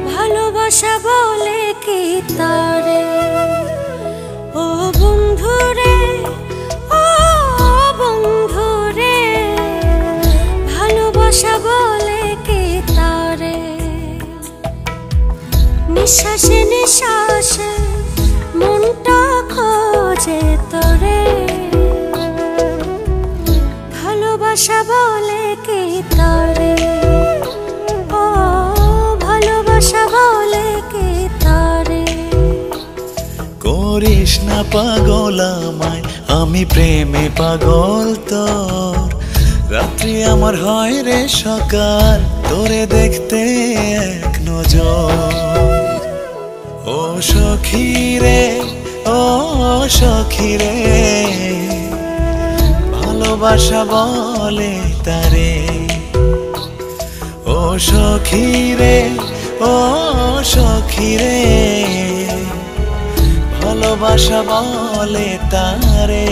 ভালোবাসা বলে কি তারে, ও বন্ধুরে, ও বন্ধুরে, ভালোবাসা বলে কি তারে। নিঃশ্বাসে নিঃশ্বাসে মনটা খোঁজে তোরে, ভালোবাসা বলে কি তারে, ও ভালোবাসা বলে কি তারে। করিস না পাগল আমায়, আমি প্রেমে পাগল তোর। রাত্রি আমার হয় রে সকাল, তোরে দেখতে এক নজর। ও সখী রে, ও সখী রে, ভালোবাসা বলে তারে। ও সখী রে, ও সখী রে, ভালোবাসা বলে তারে।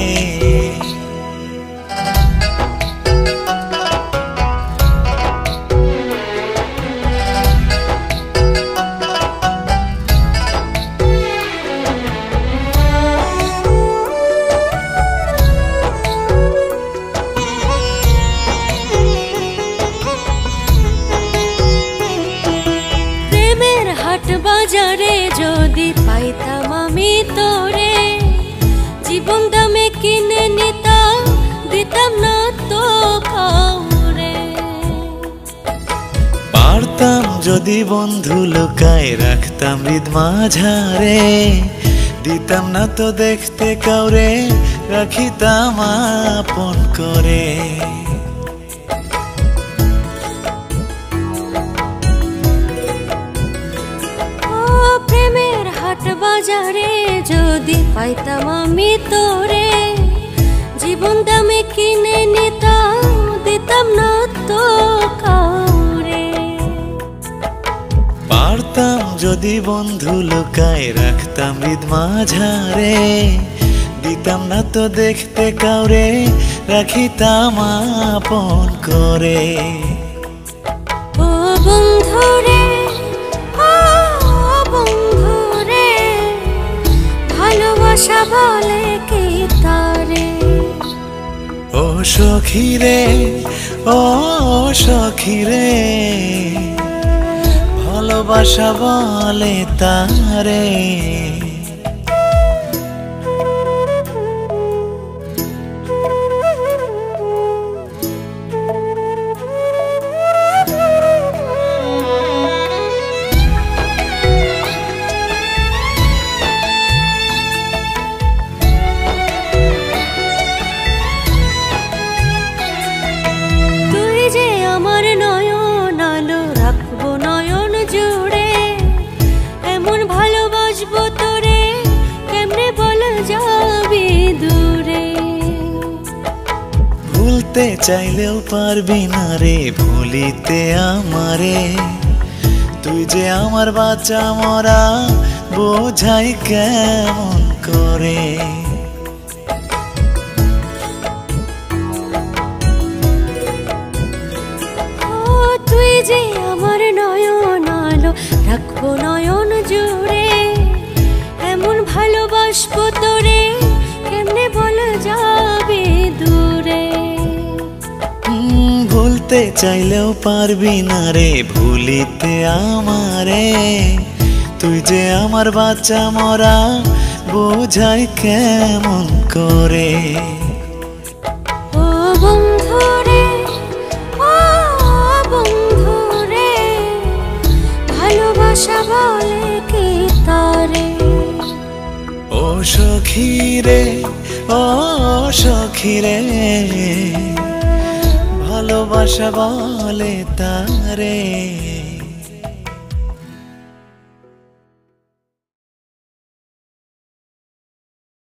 বাজারে যদি পাইতাম আমি তোরে, জীবন দামে কিনে নিতাম, দিতাম না তো কাউরে। পারতাম যদি বন্ধু লুকায় রাখতাম হৃদ মাঝারে, দিতাম না তো দেখতে কাউরে, রাখিতাম আপন করে। বাজারে যদি পাইতাম আমি তোরে, জীবন দামে কিনে নিতাম, দিতাম না তো কাউরে। পারতাম যদি বন্ধু লুকায় রাখতাম হৃদ মাঝারে, দিতাম না তো দেখতে কাউরে, রাখিতাম আপন করে। ও বন্ধুরে, ভালোবাসা বলে কি তারে, ও সখী রে, ও সখী রে, ভালোবাসা বলে তারে। ভুলতে চাইলেও পারবি না রে ভুলিতে আমারে, তুই যে আমার বাচ্চা মরা, বোঝাই কেমন করে। তুই যে আমার নয়ন আলো, রাখবো নয়ন জুড়ে, এমন ভালোবাসবো তোরে, কেমনে বলা যাবে দূরে। ভুলতে চাইলেও পারবি না রে ভুলিতে আমারে, তুই যে আমার বাচ্চা মরা, বোঝাই কেমন করে। ও বন্ধুরে, ও বন্ধুরে, ভালোবাসা বলে কি তারে, ও সখী রে, ও সখী রে, ভালোবাসা বলে তারে।